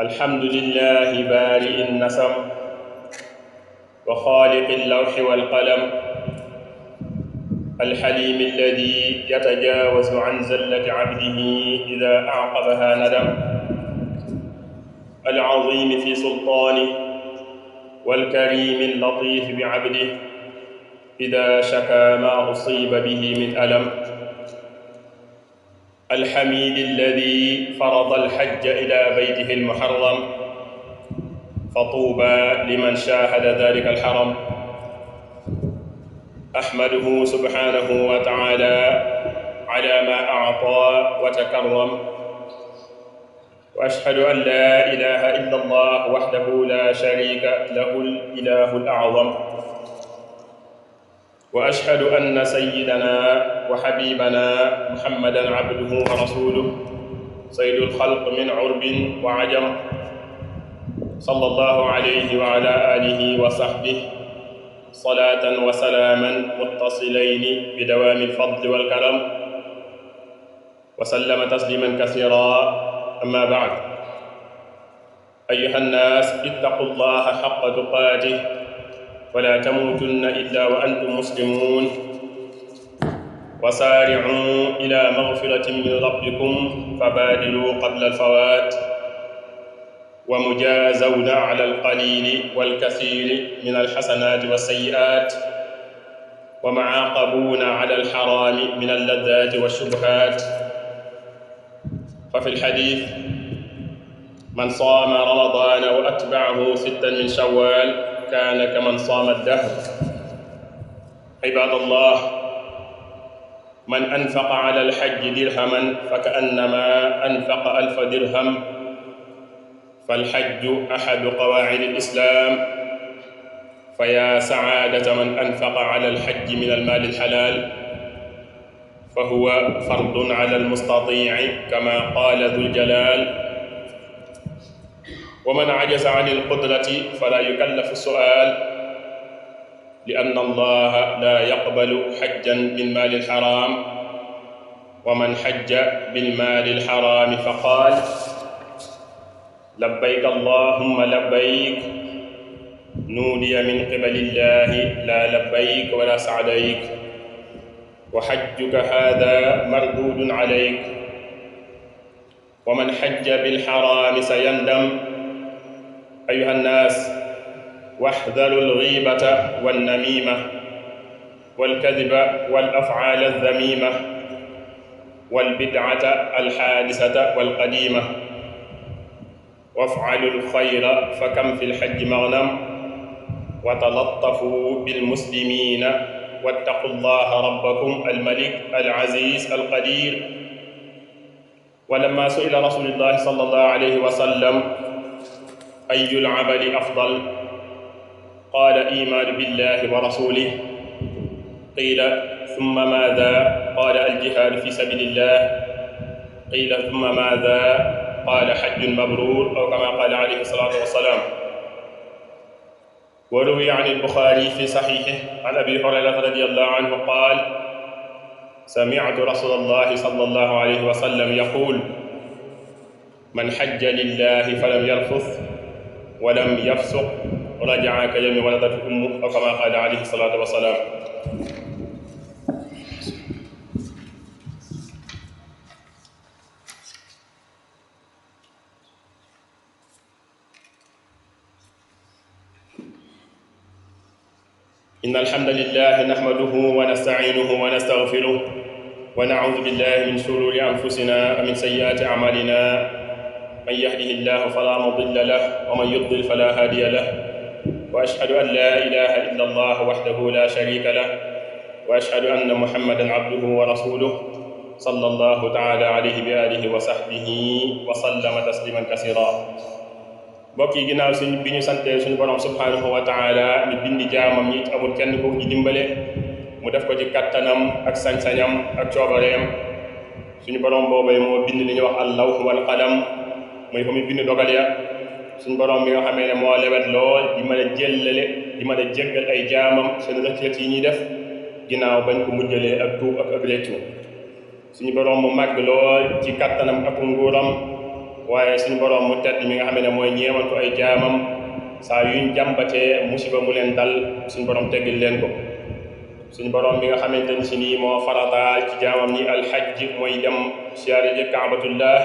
الحمد لله بارئ النسم وخالق اللوح والقلم الحليم الذي يتجاوز عن زلة عبده إذا أعقبها ندم العظيم في سلطانه والكريم اللطيف بعبده إذا شكا ما أصيب به من ألم الحميد الذي فرض الحج إلى بيته المحرم فطوبى لمن شاهد ذلك الحرم أحمده سبحانه وتعالى على ما أعطى وتكرم وأشهد أن لا إله إلا الله وحده لا شريك له الإله الأعظم وأشهد أن سيدنا وحبيبنا محمدا عبده ورسوله سيد الخلق من عرب وعجم صلى الله عليه وعلى آله وصحبه صلاة وسلاما متصلين بدوام الفضل والكرم وسلم تسليما كثيرا أما بعد أيها الناس اتقوا الله حق تقاته ولا تموتن إلا وأنتم مسلمون وسارعوا إلى مغفرة من ربكم فبادروا قبل الفوات ومجازون على القليل والكثير من الحسنات والسيئات ومعاقبون على الحرام من اللذات والشبهات ففي الحديث من صام رمضان وأتبعه 6 من شوال كان كمن صام الدهر عباد الله من أنفق على الحج درهما فكأنما أنفق 1000 درهم فالحج أحد قواعد الإسلام فيا سعادة من أنفق على الحج من المال الحلال فهو فرض على المستطيع كما قال ذو الجلال ومن عجز عن القدرة فلا يكلف السؤال لأن الله لا يقبل حجا من مال الحرام ومن حج بالمال الحرام فقال لبيك اللهم لبيك نودي من قبل الله لا لبيك ولا سعديك وحجك هذا مردود عليك ومن حج بالحرام سيندم أيها الناس واحذروا الغيبة والنميمة والكذب والأفعال الذميمة والبدعة الحادثة والقديمة وافعلوا الخير فكم في الحج مغنم وتلطفوا بالمسلمين واتقوا الله ربكم الملك العزيز القدير ولما سئل رسول الله صلى الله عليه وسلم أي العمل أفضل قال إيمان بالله ورسوله قيل ثم ماذا قال الجهاد في سبيل الله قيل ثم ماذا قال حج مبرور أو كما قال عليه الصلاة والسلام وروي عن البخاري في صحيحه عن أبي هريرة رضي الله عنه قال سمعت رسول الله صلى الله عليه وسلم يقول من حج لله فلم يرفث ولم يفسق رجع كيوم ولدته أمه أو كما قال عليه الصلاة والسلام إن الحمد لله نحمده ونستعينه ونستغفره ونعوذ بالله من شرور أنفسنا ومن سيئات أعمالنا من يهده الله فلا مضل له ومن يضلل فلا هادي له وأشهد أن لا إله إلا الله وحده لا شريك له وأشهد أن محمدا عبده ورسوله صلى الله تعالى عليه بآله وصحبه وسلم تسليما كثيرا mbokk yi ginnaaw suñ bi ñu santee suñu borom subhanahu wa taala mi bindi jaamam ñi amul kenn ko ci dimbale mu def ko ci kattanam ak sañ-sañam ak coobareem suñu borom boobay moo bind li ñuy wax al lawh wal qalam muy fa muy bind dogal ya suñu borom bi nga xamee ne moo lewet lool di mën a jëllale di mën a jéggal ay jaamam seen rëcc yi ñuy def ginnaaw bañ ko mujjalee ak tuub ak réccu suñu borom mu màgg lool ci kattanam ak nguuram waaye suñu borom mu tedd mi nga xam ne mooy ñeewantu ay jaamam saa yuñ jàmbatee musiba mu leen dal suñu borom teggil leen ko. suñu borom bi nga xamante ni si nii moo farataal ci jaamam ñi alxajj mooy dem siyaare ji kaabatullah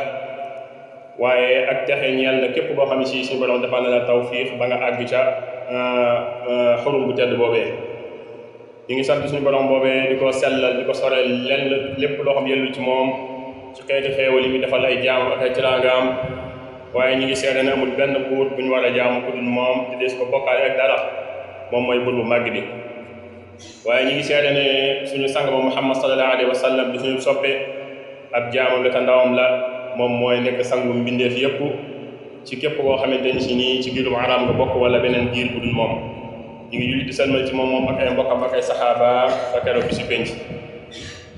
waaye ak texe ñeel na képp boo xam ne si suñu borom defal na la tawfiix ba nga àgg ca xurum bu tedd boobee. ñu ngi sant suñu borom boobee di ko sellal di ko soreel lenn lépp loo xam yellu ci moom ci xeeti xeewal yi mi defal ay jaam ak ay tiraangaam waaye ñu ngi seede ne amul benn buur bu ñu war a jaamu ku dul moom di des ko bokkaale ak dara moom mooy buur bu màgg bi. waaye ñu ngi seede ne suñu sang ba Muhammad sallallahu alayhi wa sallam di suñu soppe ab jaamam la te ndawam la moom mooy nekk sangu mbindeef yépp ci képp koo xamante ni si nii ci giirum araam nga bokk wala beneen giir bu dul moom. ñu ngi julli di salmal ci moom ak ay mbokkam ak ay saxaaba ba keroog bi si penc.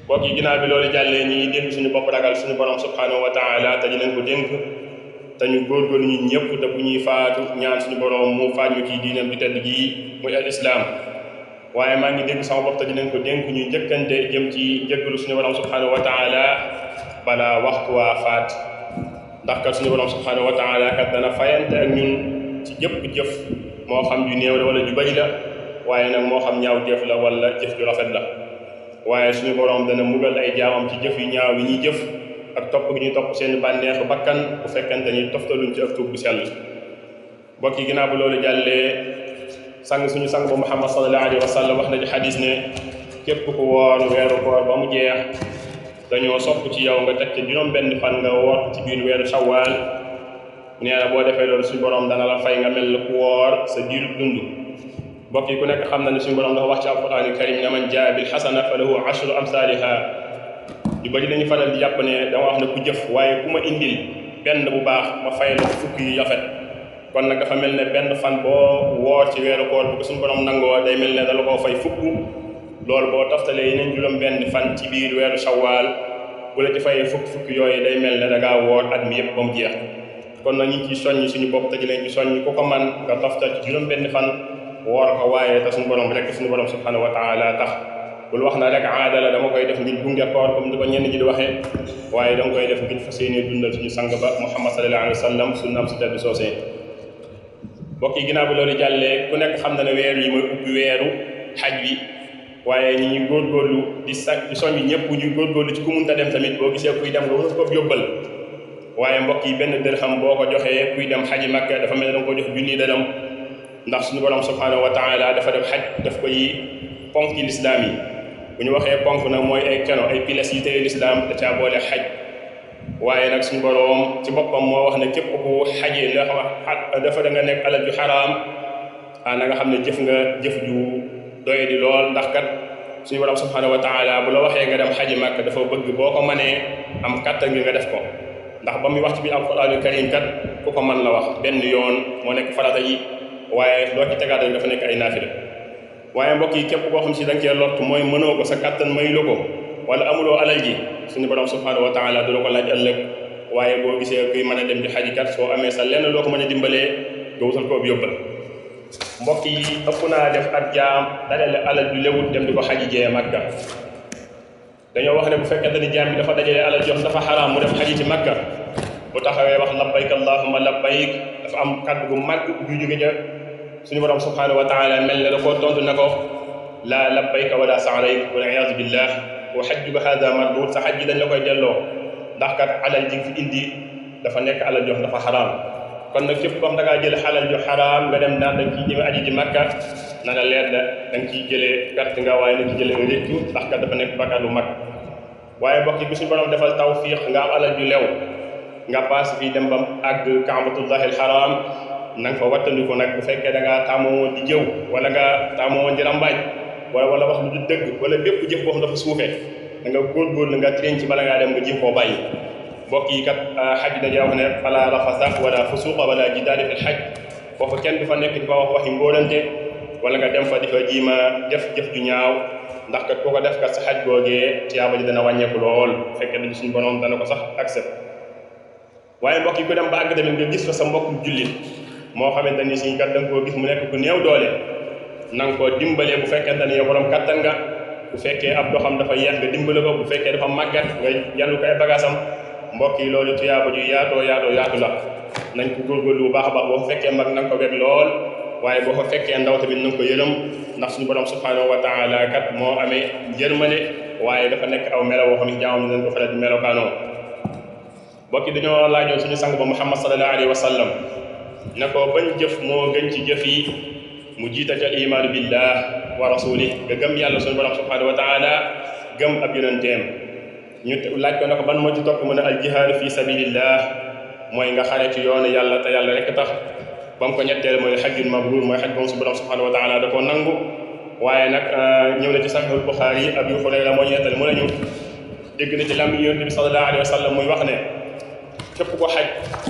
mbokk yi ginnaaw bi loolu jàllee ñi dénk suñu bopp ragal suñu borom subhanahu wa taala te di leen ko dénk te ñu góorgóorlu ñun ñëpp te bu ñuy faatu ñaan suñu borom mu faaj ñu kii diinam di tedd gii muy al islam. waaye maa ngi dégg sama bopp te di leen ko dénk ñuy njëkkante jëm ci jéggalu suñu borom subhanahu wa taala balaa waxtu waa faat ndax kat suñu borom subhanahu wa taala kat dana fayante ak ñun ci jëpp jëf moo xam ju néew la wala ju bari la waaye nag moo xam ñaaw jëf la wala jëf ju rafet la waaye suñu borom dana mugal ay jaamam ci jëf yu ñaaw yi ñuy jëf ak topp gi ñuy topp seen bànneexu bakkan bu fekkente ni toftaluñ ci ak tuub bu sell. mbokk yi ginnaaw bu loolu jàllee suñu sang ba Muhammad sallallahu alayhi wa sallam wax na ci xadis ne képp ku woor weeru koor ba mu jeex dañoo sopp ci yow nga teg ci juróom-benn fan nga woor ci biir weeru shawaal nee na boo defee loolu suñu borom dana la fay nga mel ne ku woor sa diiru dund. mbokk yi ku nekk xam na ne suñu borom dafa wax ci alquraanil karim ne man jaa bil xasana fa lahu ashru amsaaliha. yu bari dañuy faral di jàpp ne dama wax ne ku jëf waaye ku ma indil benn bu baax ma fay la fukki yu rafet. kon nag dafa mel ne benn fan boo woor ci weeru koor bu ko suñu borom nangoo day mel ne dala koo fay fukk loolu boo toftalee yeneen juróom-benn fan ci biir weeru shawaal bu la ci fayee fukk yooyu day mel ne da ngaa woor at mi yëpp ba mu jeex. kon nag ñu ngi ciy soññ suñu bopp te di leen ci soññ ku ko man nga toftal ci juróom-benn fan woor ko waaye te suñu borom rek suñu borom subhanahu wa taala tax bul wax na rek aada la dama koy def ngir gunge koor comme ni ko ñenn ñi di waxee waaye danga koy def ngir fas yéene dundal suñu sang ba Muhammad sallallahu alayhi wa sallam suñu am si tedd soosee. mbokk yi ginnaaw bi loolu jàllee ku nekk xam na ne weer yi mooy ubbi weeru xaj wi waaye ñi ñuy góorgóorlu di soññ ñëpp ñuy góorgóorlu ci ku munta dem tamit boo gisee kuy dem nga war ko yóbbal. waaye mbokk yi benn dërham boo ko joxee kuy dem xaji Makka dafa mel ne danga ko jox junni dërham ndax suñu borom subhanahu wa taala dafa def xaj daf koy ponk ci lislaam yi. bu ñu waxee ponk nag mooy ay keno ay piles yi tey lislaam da caa boole xaj waaye nag suñu borom ci boppam moo wax ne képp ku xajee nga xam dafa da nga nekk alal ju xaraam na nga xam ne jëf nga jëf ju doye di lool ndax kat suñu borom subhanahu wa taala bu la waxee nga dem xaji Makka dafa bëgg boo ko mënee am kattan gi nga def ko ndax ba muy wax ci biir alquraanul karim kat ku ko mën la wax benn yoon moo nekk farata yi waaye loo ci tegaat dafa nekk ay naafila. waaye mbokk yi képp koo xam si da nga cee lott mooy mënoo ko sa kattan mayu ko wala amuloo alal ji suñu borom subhanahu wa taala du la ko laaj ëllëg waaye boo gisee kuy mën a dem di xaji kat soo amee sa lenn loo ko mën a dimbalee nga wutal ko yóbbal. mbokk yi ëpp naa def ak jaam dajale alal ju lewut dem di ko xaji jee Makka. dañoo wax ne bu fekkente ni jaam bi dafa dajale alal jox dafa xaraam mu dem xaji ci Makka bu taxawee wax labbayk allahumma labbayk dafa am kàddu gu màgg ju jóge ja suñu borom subhanahu wa taala mel ne da koo tontu na ko laa labbayka wala sa'dayk wal iyaazu billah wa hajjuka hada mardud sa xaj ji dañ la koy delloo ndax kat alal ji fi indi dafa nekk alal jox dafa xaraam. kon nag képp koo xam da ngaa jël alal ju xaraam nga dem naan da nga ciy jëme aji ji Makka na nga leer da nga ciy jëlee perte nga waaye na ci jëlee réccu ndax kat dafa nekk bakkaar bu mag. waaye mbokk yi bi suñu borom defal tawfiq nga am alal ju lew nga paas fii dem ba àgg kaabatullahi alxaram na nga fa wattandiku nag bu fekkee da ngaa taamoo di jëw wala nga taamoo di rambaaj wala wax lu du dëgg wala bépp jëf boo xam dafa suufee da nga góorgóorlu nga train ci bala ngaa dem nga jëm koo bàyyi. mbokk yi kat xaj dañuy wax ne fala rafasa wala fusuqa wala jidaala fil xaj foofu kenn du fa nekk di fa wax waxi mbóolante wala nga dem fa di fa jiima def jëf ju ñaaw ndax kat koo ko def kat sa xaj googee tiyaaba ji dana wàññeeku lool fekkee dañu suñu borom dana ko sax accept. waaye mbokk yi ku dem ba àgg tamit nga gis fa sa mbokku jullit moo xamante ni si kat da nga koo gis mu nekk ku néew doole na nga koo dimbalee bu fekkente ne yow borom kattan nga bu fekkee ab doxam dafa yeex nga dimbale ko bu fekkee dafa màggat nga yàllu ko ay bagaasam mbokk yi loolu tuyaaba ju yaatu la nañ ko góorgóorlu bu baax a baax boo fa fekkee mag na nga ko weg lool waaye boo fa fekkee ndaw tamit na nga ko yërëm ndax suñu borom subhanahu wa taala kat moo amee yërmande waaye dafa nekk aw melo woo xam ne jaamam nañ ko faral di melokaanoo mbokk yi dañoo laajoon suñu sang ba Muhammad sallallahu alayhi wa sallam ne ko bañ jëf moo gën ci jëf yi mu jiita ca imaanu billah wa rasulih nga gëm yàlla suñu borom subhanahu wa taala gëm ab yonenteem ñu laaj ko ne ko ban moo ci topp mu ne al jihaadu fi sabilillah mooy nga xare ci yoonu yàlla te yàlla rek tax ba mu ko ñetteel mooy xajjul mabruur mooy xaj moom suñu borom subhanahu wa taala da koo nangu waaye nag ñëw na ci saxiixul Buxaari yi Abu Hurayra moo ñu nettali mu ne ñu dégg na ci làmmiñ yonent bi sallallahu alayhi wa sallam muy wax ne képp ko xaj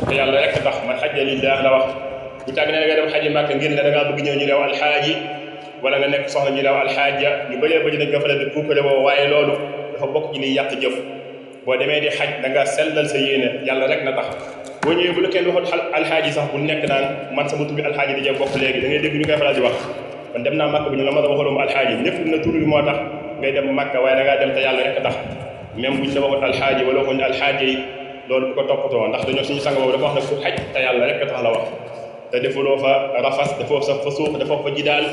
te yàlla rek tax man xajja lillah la wax bu tàgg ne nga dem xaji Màkka ngir ne da ngaa bëgg ñëw ñu leew alxaaji wala nga nekk soxna ñu leew alxaaja ñu bëree bëri nañ ko faral di puukale woo waaye loolu dafa bokk ci liy yàq jëf boo demee di xaj da nga sellal sa yéene yàlla rek na tax boo ñëwee bu la kenn waxut alxaaji sax bu nekk naan man sama tur bi alxaaji da cee bokk léegi da ngay dégg ñu koy faral di wax kon dem naa Màkka bi ñu la ma la waxaloon alxaaji ñëpp na tur bi moo tax ngay dem Màkka waaye da ngaa dem te yàlla rek tax même buñ la waxut alxaaji wala waxuñ alxaaji yi loolu bu ko toppatoo ndax dañoo suñu sang boobu dafa wax ne ku xaj te yàlla rek tax la wax te defuloo fa rafas defoo sa fa suux defoo fa jidaal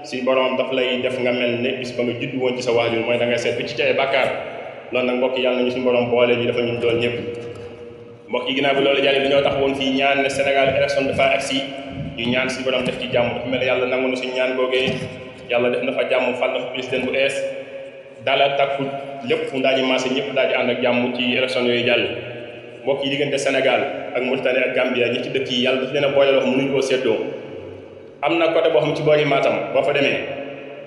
suñu borom daf lay def nga mel ne bis ba nga judd woon ci sa waajur mooy da ngay seet bi ci ay bàkkaar loolu nag mbokk yàlla nañu suñu borom boole ñu dafa ñun doon ñëpp mbokk yi ginnaaw bi loolu jàll dañoo tax woon fii ñaan ne Sénégal élection dafa agsi ñu ñaan suñu borom def ci jàmm dafa mel ne yàlla nangu na suñu ñaan googee yàlla def na fa jàmm fal na fa président bu ees dala takku lépp ndaa ñu maase ñëpp daal di ànd ak jàmm ci élection yooyu jàll mbokk yi diggante Sénégal ak Mauritanie ak Gambia ñi ci dëkk yi yàlla daf leen a boole loo xam mënuñu koo séddoo am na côté boo xam ci boori Matam boo fa demee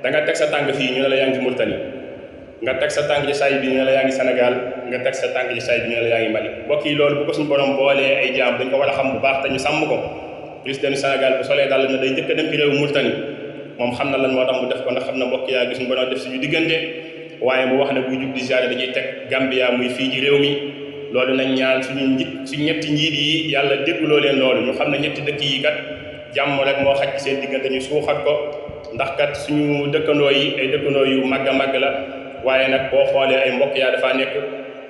da nga teg sa tànk fii ñu ne la yaa ngi Mauritanie nga teg sa tànk ci saay bi ñu ne la yaa ngi Sénégal nga teg sa tànk ci saay bi ñu ne la yaa ngi Mali mbokk yi loolu bu ko suñu borom boolee ay jaam dañ ko war a xam bu baax te ñu sàmm ko président du Sénégal bu solee dal na day njëkk a dem ci réew Mauritanie moom xam na lan moo tax mu def ko ndax xam na mbokk yaa gi suñu borom def suñu diggante waaye mu wax ne buy jug di ziare dañuy teg Gambia muy fii ci réew mi loolu nañ ñaan suñu ñetti njiit yi yàlla dégguloo leen loolu ñu xam ne ñetti dëkk yi kat jàmm rek moo xaj ci seen diggante ñu suuxat ko ndax kat suñu dëkkandoo yi ay dëkkandoo yu màgg a màgg la waaye nag boo xoolee ay mbokk yaa dafaa nekk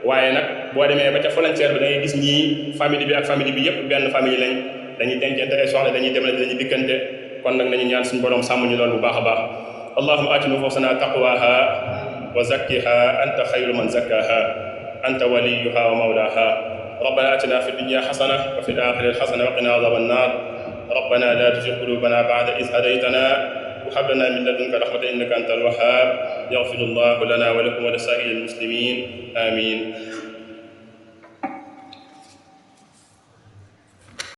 waaye nag boo demee ba ca frontière bi da ngay gis ñii famille bi ak famille bi yëpp benn famille lañ dañuy dencante ay soxla dañuy demale dañuy diggante kon nag nañu ñaan suñu borom sàmm ñu loolu bu baax a baax allahumma aati nufuusanaa taqwaaha wa zakkiha anta xayru man zakkaha anta waliyuha wa mawlaha rabbana atina fi dunya xasana wa fi l-aaxirati xasana wa qina azaaba annaar rabbana laa tuzigh quluubanaa ba'da idh hadaytanaa wa hab lanaa min ladunka rahmatan innaka anta al-wahhaab yaghfir allahu lanaa wa lakum wa li saa'iril muslimiin amiin